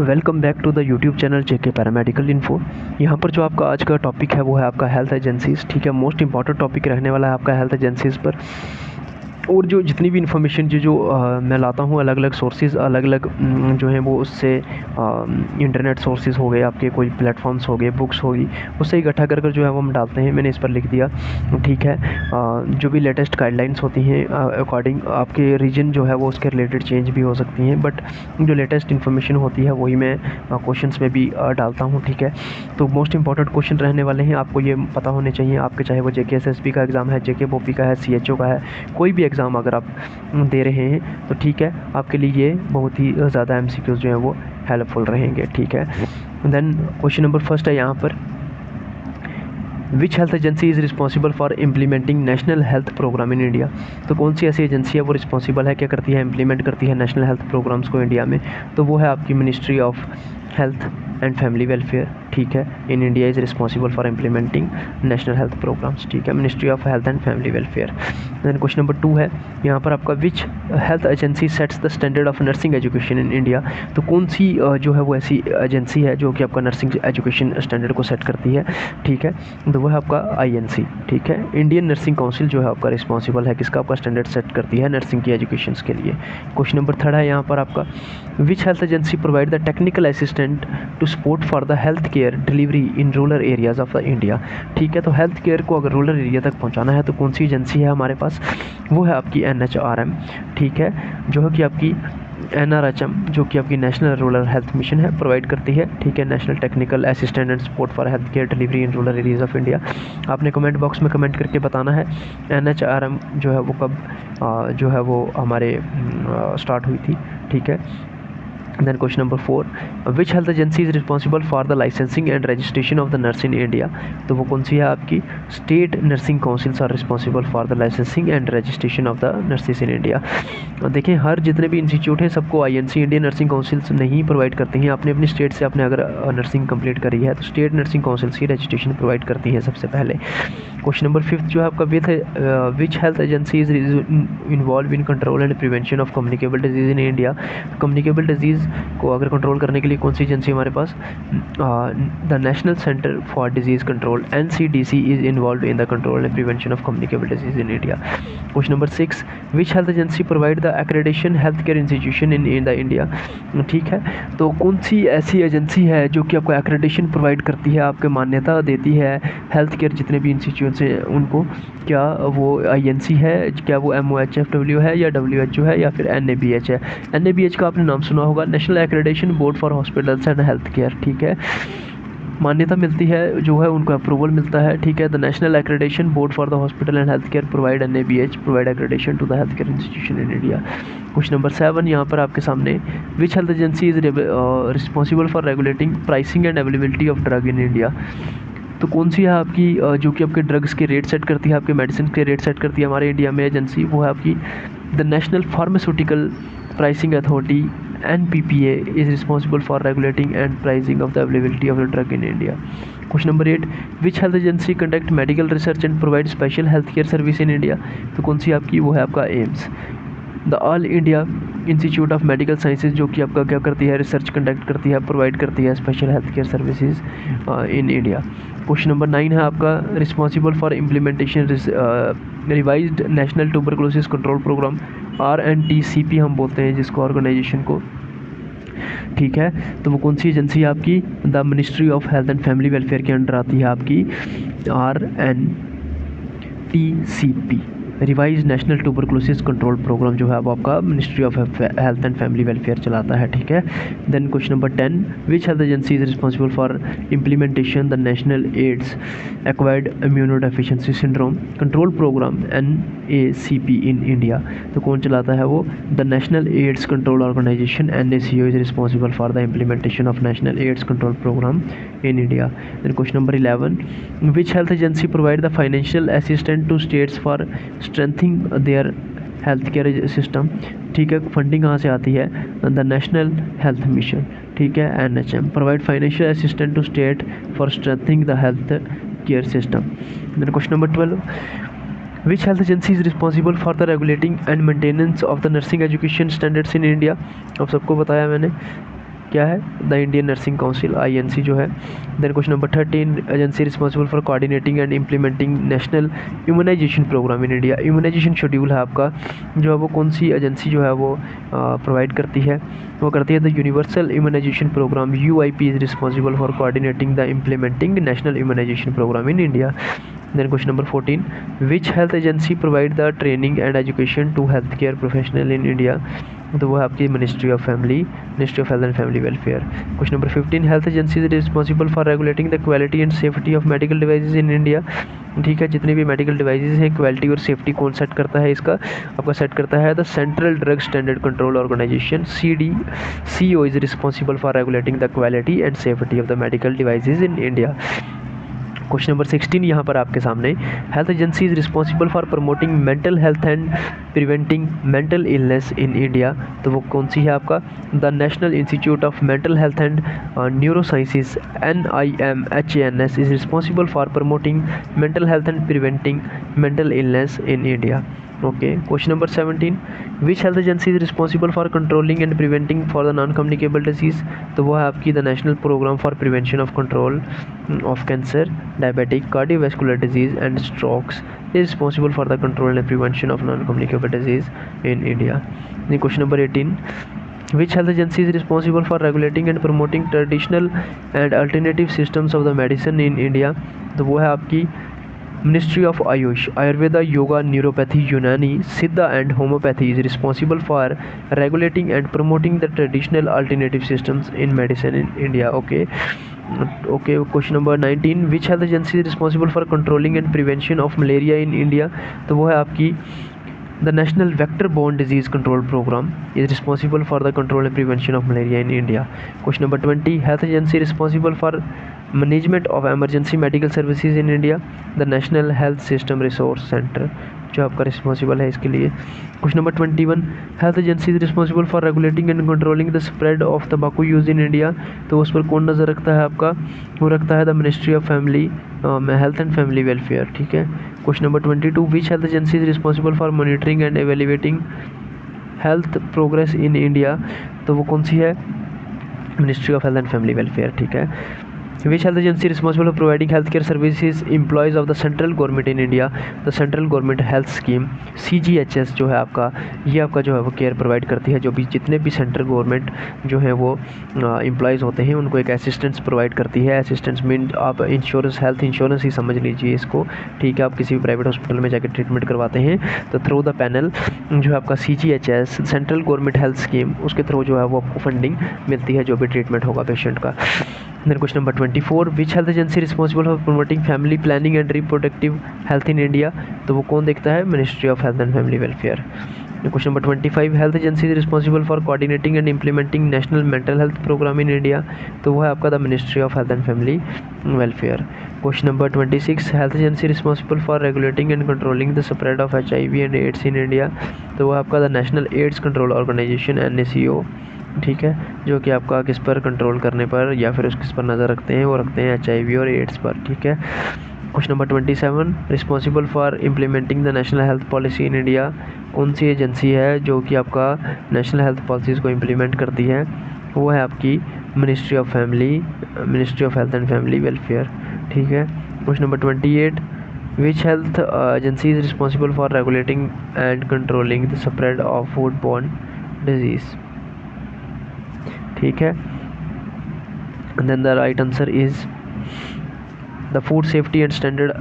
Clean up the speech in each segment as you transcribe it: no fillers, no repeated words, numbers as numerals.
Welcome back to the YouTube channel JK paramedical info. यहाँ पर जो आपका आज का टॉपिक है वो है आपका हेल्थ एजेंसीज़। ठीक है, मोस्ट इंपॉर्टेंट टॉपिक रहने वाला है आपका हेल्थ एजेंसीज़ पर। और जो जितनी भी इन्फॉर्मेशन जो मैं लाता हूँ, अलग अलग सोर्सेज अलग अलग जो हैं वो उससे इंटरनेट सोर्सेज हो गए, आपके कोई प्लेटफॉर्म्स हो गए, बुक्स होगी, उससे इकट्ठा कर जो है वो हम डालते हैं। मैंने इस पर लिख दिया। ठीक है, जो भी लेटेस्ट गाइडलाइंस होती हैं अकॉर्डिंग आपके रीजन जो है वो उसके रिलेटेड चेंज भी हो सकती हैं, बट जो लेटेस्ट इन्फॉर्मेशन होती है वही मैं क्वेश्चंस में भी डालता हूँ। ठीक है, तो मोस्ट इंपॉर्टेंट क्वेश्चन रहने वाले हैं, आपको ये पता होने चाहिए आपके, चाहे वो जेके एसएसबी का एग्ज़ाम है, जेके बोपी का है, सीएचओ का है, कोई भी एग्ज़ाम अगर आप दे रहे हैं तो ठीक है, आपके लिए ये बहुत ही ज़्यादा एमसीक्यूज़ जो हैं वो हेल्पफुल रहेंगे। ठीक है, देन क्वेश्चन नंबर फर्स्ट है यहाँ पर, which health agency is responsible for implementing national health programme in India. तो कौन सी ऐसी एजेंसी है वो रिस्पॉन्सिबल है, क्या करती है, इम्प्लीमेंट करती है नेशनल हेल्थ प्रोग्राम्स को इंडिया में। तो वो है आपकी ministry of health and family welfare. ठीक है, in India is responsible for implementing national health programs. ठीक है, ministry of health and family welfare. Then question number 2 है यहाँ पर आपका, which health agency sets the standard of nursing education in India. तो कौन सी जो है वो ऐसी एजेंसी है जो कि आपका नर्सिंग एजुकेशन स्टैंडर्ड को सेट करती है। ठीक है, तो वो है आपका आईएनसी। ठीक है, इंडियन नर्सिंग काउंसिल जो है आपका रिस्पॉन्सिबल है, किसका, आपका स्टैंडर्ड सेट करती है नर्सिंग की एजुकेशन के लिए। क्वेश्चन नंबर 3 है यहाँ पर आपका, which health agency provide the technical assistant to support for the health care delivery in rural areas of the India. ठीक है, तो हेल्थ केयर को अगर रूरल एरिया तक पहुँचाना है तो कौन सी एजेंसी है हमारे पास, वो है आपकी NHRM। ठीक है, जो है कि आपकी NRHM, जो कि आपकी नेशनल रूरल हेल्थ मिशन है, प्रोवाइड करती है। ठीक है, national technical assistant and support for health care delivery in rural areas of India. आपने कमेंट बॉक्स में कमेंट करके बताना है NHRM जो है वो कब जो है वो हमारे स्टार्ट हुई थी। ठीक है, then question number 4, which health agency is responsible for the licensing and registration of the nurse in India। तो वो कौन सी है आपकी, state nursing councils are responsible for the licensing and registration of the nurses in India. देखें, हर जितने भी इंस्टीट्यूट हैं सबको आईएनसी, इंडियन नर्सिंग काउंसिल्स नहीं प्रोवाइड करती हैं। आपने अपनी स्टेट से आपने अगर नर्सिंग कंप्लीट करी है तो स्टेट नर्सिंग काउंसिल्स ही रजिस्ट्रेशन प्रोवाइड करती हैं सबसे पहले। क्वेश्चन नंबर 5 जो है आपका, which health agency is involve in control and prevention of communicable disease in India. Communicable disease को अगर कंट्रोल करने के लिए कौन सी एजेंसी हमारे पास, the national centre for disease control NCDC is involve in the control and prevention of communicable disease in India. Question number 6, which health agency provide the accreditation health care institution in the India. ठीक है, तो कौन सी ऐसी agency है जो कि आपको accreditation provide करती है, आपके मान्यता देती है हेल्थ केयर जितने भी इंस्टीट्यूट्स हैं उनको, क्या वो INC है, क्या वो MOHFW है या WHO है या फिर NABH है। NABH का आपने नाम सुना होगा, national accreditation board for hospitals and health care. ठीक है, मान्यता मिलती है जो है उनको अप्रूवल मिलता है। ठीक है, the national accreditation board for the hospital and health care provide NABH provide accreditation to the health care institution in India. Question number 7 यहाँ पर आपके सामने, which health agency is responsible for regulating pricing and availability of drug in India. तो कौन सी है आपकी जो कि आपके ड्रग्स के रेट सेट करती है, आपके मेडिसिन के रेट सेट करती है हमारे इंडिया में एजेंसी, वो है आपकी the national pharmaceutical pricing authority NPPA is responsible for regulating and pricing of the availability of the drug in India. Question number 8, which health agency conduct medical research and provide special healthcare service in India। तो कौन सी आपकी, वो है आपका AIIMS, the all India institute of medical sciences, जो कि आपका क्या करती है, रिसर्च कंडक्ट करती है, प्रोवाइड करती है special health care services in India. Question number 9 है आपका, responsible for implementation revised national tuberculosis control programme RNTCP हम बोलते हैं जिसको ऑर्गेनाइजेशन को। ठीक है, तो वो कौन सी एजेंसी है आपकी, the ministry of health and family welfare के अंडर आती है आपकी RNTCP, revise national tuberculosis control programme जो है वो आपका ministry of health and family welfare चलाता है। ठीक है, then question number 10, which health agency is responsible for implementation the national AIDS acquired immunodeficiency syndrome control programme NACP in India. तो कौन चलाता है वो, the national AIDS control organisation NACO is responsible for the implementation of national AIDS control programme in India. Then question number 11, which health agency provide the financial assistant to states for strengthening their health care system. ठीक है, funding कहाँ से आती है, the national health mission. ठीक है, NHM provide financial assistant to state for strengthening the health care system. Then question number 12, which health agency is responsible for the regulating and maintenance of the nursing education standards in India. अब सबको बताया मैंने, क्या है, the Indian nursing council INC जो है। Then question number 13, agency responsible for coordinating and implementing national immunisation programme in India. Immunisation schedule है आपका जो है वो कौन सी एजेंसी जो है वो प्रोवाइड करती है, वो करती है the universal immunisation programme. UIP is responsible for coordinating the implementing national immunisation programme in India. Then question number 14, which health agency provide the training and education to healthcare professional in India? तो वो है आपकी ministry of health and family welfare. Question number 15, health agency is responsible for regulating the quality and safety of medical devices in India. ठीक है, जितने भी medical devices हैं quality और सेफ्टी कौन सेट करता है, इसका आपका सेट करता है the central drug standard control organisation CDCO is responsible for regulating the quality and safety of the medical devices in India. Question number 16 यहाँ पर आपके सामने, health agency is responsible for promoting mental health and preventing mental illness in India. तो वो कौन सी है आपका, the national institute of mental health and neurosciences NIMHANS is responsible for promoting mental health and preventing mental illness in India. Okay, question number 17, which health agency is responsible for controlling and preventing for the non communicable disease. तो वो है आपकी the national programme for prevention of control of cancer, diabetic, cardiovascular disease and strokes is responsible for the control and prevention of non communicable disease in India. Question number 18, which health agency is responsible for regulating and promoting traditional and alternative systems of the medicine in India। तो वो है आपकी ministry of Ayush, Ayurveda, yoga, neuropathy, Unani, Siddha and homeopathy is responsible for regulating and promoting the traditional alternative systems in medicine in India. Okay, question number 19, which health agency is responsible for controlling and prevention of malaria in India. तो वो है आपकी the national vector borne disease control programme is responsible for the control and prevention of malaria in India. Question number 20, health agency responsible for management of emergency medical services in India, the national health system resource centre जो आपका responsible है इसके लिए। Question number 21, health agency is responsible for regulating and controlling the spread of तंबाकू use in India. तो उस पर कौन नज़र रखता है आपका, वो रखता है the ministry of health and family welfare. ठीक है, question number 22, which health agency is responsible for monitoring and evaluating health progress in India. तो वो कौन सी है, ministry of health and family welfare. ठीक है, which health agency responsible for providing health care services employees of the central government in India, the central government health scheme CGHS जो है आपका, ये आपका जो है वो केयर प्रोवाइड करती है, जो भी जितने भी सेंट्रल गवर्नमेंट जो है वो एम्प्लॉयज़ होते हैं उनको एक असिस्टेंस प्रोवाइड करती है। असिस्टेंस मीन आप इंश्योरेंस, हेल्थ इंश्योरेंस ही समझ लीजिए इसको। ठीक है, आप किसी भी प्राइवेट हॉस्पिटल में जाकर ट्रीटमेंट करवाते हैं तो थ्रू द पैनल जो है आपका CGHS central government health scheme, उसके थ्रू जो है वो आपको फंडिंग मिलती है जो भी ट्रीटमेंट होगा पेशेंट का। Then question number 24, which health agency responsible for promoting family planning and reproductive health in India. तो वो कौन देखता है, ministry of health and family welfare. Question number 25, health agency is responsible for coordinating and implementing national mental health programme in India. तो वो है आपका the ministry of health and family welfare. Question number 26, health agency responsible for regulating and controlling the spread of HIV and AIDS in India. तो वो आपका the national AIDS control organisation NACO। ठीक है, जो कि आपका किस पर कंट्रोल करने पर या फिर उस किस पर नज़र रखते हैं, वो रखते हैं HIV और एड्स पर। ठीक है, question number 27, responsible for implementing the national health policy in India. कौन सी एजेंसी है जो कि आपका नेशनल हेल्थ पॉलिसीज़ को इम्प्लीमेंट करती है, वो है आपकी ministry of health and family welfare. ठीक है, question number 28, which health agency is responsible for regulating and controlling the spread of food borne disease. ठीक है, then the right answer is the food safety and standard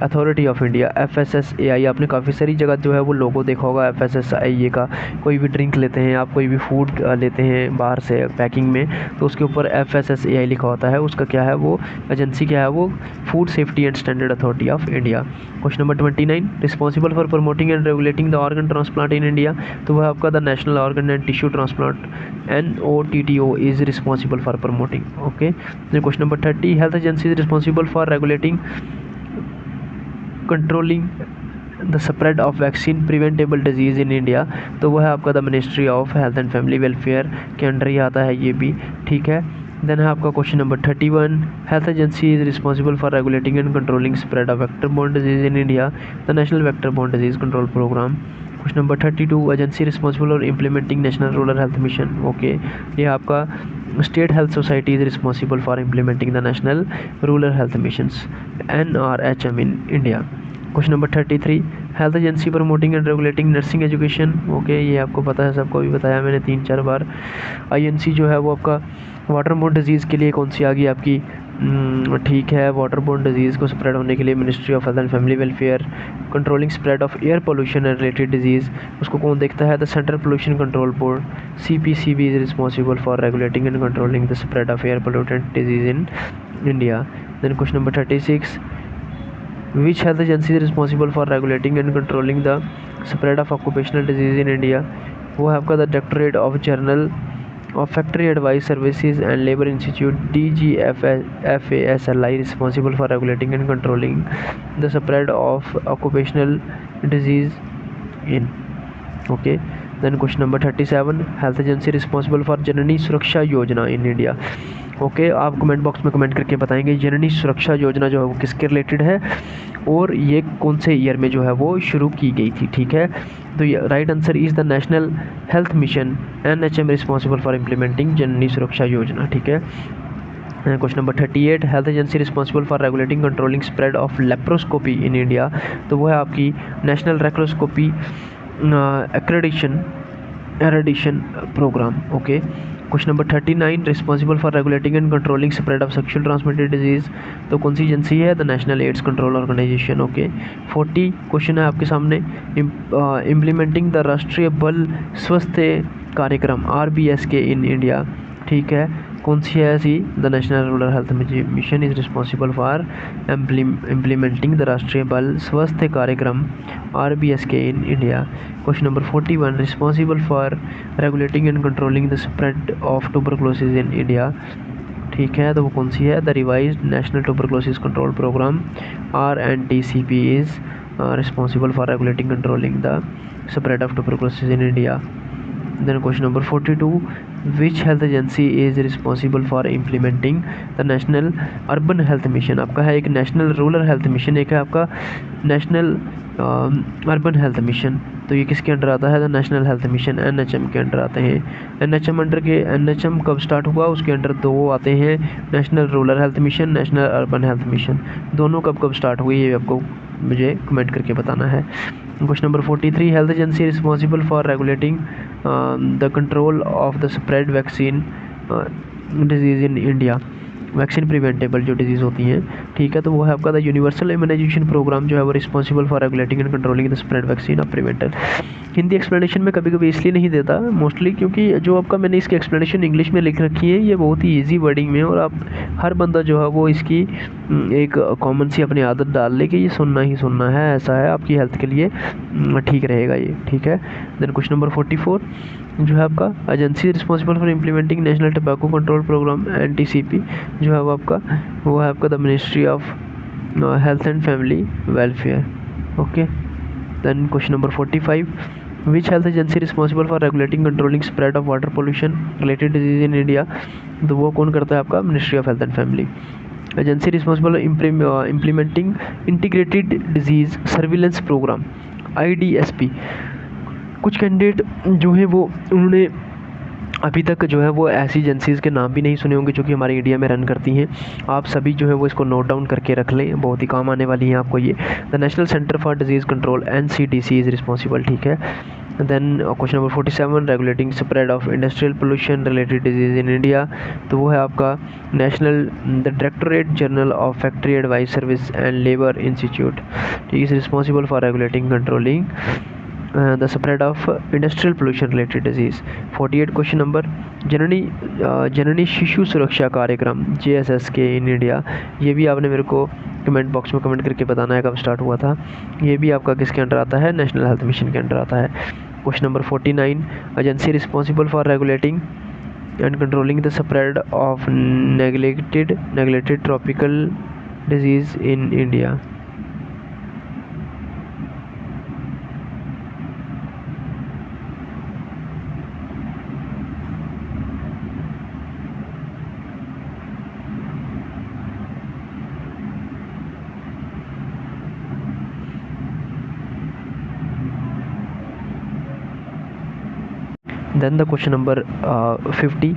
authority of India FSSAI। आपने काफ़ी सारी जगह जो है वो लोगो देखा होगा FSSAI का। कोई भी ड्रिंक लेते हैं आप, कोई भी फूड लेते हैं बाहर से पैकिंग में, तो उसके ऊपर FSSAI लिखा होता है। उसका क्या है, वो एजेंसी क्या है, वो food safety and standard authority of India. Question number 29, responsible for promoting and regulating the organ transplant in India. तो वह आपका the national organ and tissue transplant NOTTO is responsible for promoting. Okay, question number 30, health agency is responsible for regulating controlling the spread of vaccine preventable disease in India. तो वह है आपका the ministry of health and family welfare के under ही आता है ये भी। ठीक है, देन है आपका question number 31, health agency is responsible for regulating and controlling spread of vector borne disease in India, the national vector borne disease control programme. Question number 32, agency responsible for implementing national rural health mission. Okay, ये आपका State health society is responsible for implementing the national rural health missions NRHM in India. Question number 33, health agency promoting and regulating nursing education. Okay, ये आपको पता है, सबको भी बताया मैंने 3-4 बार। INC जो है वो आपका वाटर बोर्न डिजीज़ के लिए कौन सी आ गई आपकी, ठीक है, वाटर बोर्न डिजीज़ को स्प्रेड होने के लिए ministry of health and family welfare. Controlling spread of air pollution and related disease, उसको कौन देखता है, the central pollution control board CPCB is responsible for regulating and controlling the spread of air pollutant disease in India. Then question number 36, which health agency is responsible for regulating and controlling the spread of occupational disease in India? वो है आपका the directorate of journal of Factory Advice Services and Labor Institute DGFASLI responsible for regulating and controlling the spread of occupational disease in. Okay, then question number 37, health agency responsible for जननी सुरक्षा योजना in India. Okay, आप comment box में comment करके बताएंगे जननी सुरक्षा योजना जो है वो किसके रिलेटेड है और ये कौन से ईयर में जो है वो शुरू की गई थी। ठीक है, तो ये right answer is the national health mission NHM responsible for implementing Janani Suraksha Yojana. ठीक है, question number 38, health agency responsible for regulating controlling spread of laparoscopy in India. तो वो है आपकी national laparoscopy eradication program. Okay, question number 39, responsible for regulating and controlling spread of sexual transmitted disease. तो कौन सी agency है, the national AIDS control organisation. Okay, 40 question है आपके सामने, implementing the Rashtriya Bal Swasthya Karyakram RBSK in India. ठीक है, कौन सी है ऐसी, the national rural health mission is responsible for implementing the Rashtriya Bal Swasthya Karyakram RBSK in India. Question number 41, responsible for regulating and controlling the spread of tuberculosis in India. ठीक है, तो वो कौन सी है, the revised national tuberculosis control programme RNTCP is responsible for regulating controlling the spread of tuberculosis in India. Then question number 42, which health agency is responsible for implementing the national urban health mission? आपका है एक national rural health mission, एक है आपका national urban health mission. तो ये किसके under आता है, the national health mission NHM के अंडर आते हैं। NHM अंडर के NHM कब स्टार्ट हुआ, उसके अंडर दो आते हैं, national rural health mission, national urban health mission. दोनों कब कब स्टार्ट हुई ये आपको मुझे कमेंट करके बताना है। Question number 43, health agency responsible for regulating the control of the spread vaccine disease in India. Vaccine preventable जो डिजीज़ होती हैं, ठीक है, तो वो है आपका द यूनिवर्सल इम्यूनाइजेशन प्रोग्राम जो है वो responsible for regulating and controlling the spread vaccine of preventer. Hindi explanation में कभी कभी इसलिए नहीं देता मोस्टली क्योंकि जो आपका मैंने इसकी एक्सप्लेनेशन इंग्लिश में लिख रखी है ये बहुत ही ईजी वर्डिंग में, और आप हर बंदा जो है वो इसकी एक कॉमन सी अपनी आदत डाल ले कि ये सुनना ही सुनना है, ऐसा है, आपकी हेल्थ के लिए ठीक रहेगा ये। ठीक है, देन क्वेश्चन नंबर 44 जो है आपका agency responsible for implementing national tobacco control programme NTCP जो है वो है आपका the ministry of health and family welfare. Okay, then question number 45, which health agency responsible for regulating controlling spread of water pollution related disease in India. तो वो कौन करता है, आपका ministry of health and family. Agency responsible implementing integrated disease surveillance programme IDSP। कुछ candidate जो है वो उन्होंने अभी तक जो है वो ऐसी एजेंसीज़ के नाम भी नहीं सुने होंगे जो कि हमारे इंडिया में रन करती हैं। आप सभी जो है वो इसको नोट डाउन करके रख लें, बहुत ही काम आने वाली हैं आपको ये। The national centre for disease control NCDC is responsible. ठीक है, then question number 47, regulating spread of industrial pollution related disease in India. तो वो है आपका national the directorate general of factory advice service and labour institute is responsible for regulating controlling the spread of industrial pollution related disease. 48 question number, Janani Shishu Suraksha कार्यक्रम JSSK in India. ये भी आपने मेरे को कमेंट बॉक्स में कमेंट करके बताना है कब स्टार्ट हुआ था। ये भी आपका किसके अंडर आता है, नेशनल हेल्थ मिशन के अंडर आता है। Question number 49, agency responsible for regulating and controlling the spread of neglected tropical disease in India. Then the question number 50,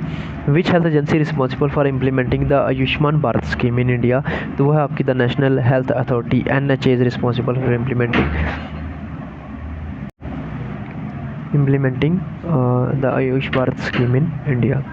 which health agency responsible for implementing the Ayushman Bharat scheme in India? तो वो है आपकी the national health authority, NHA is responsible for implementing the Ayush Bharat scheme in India.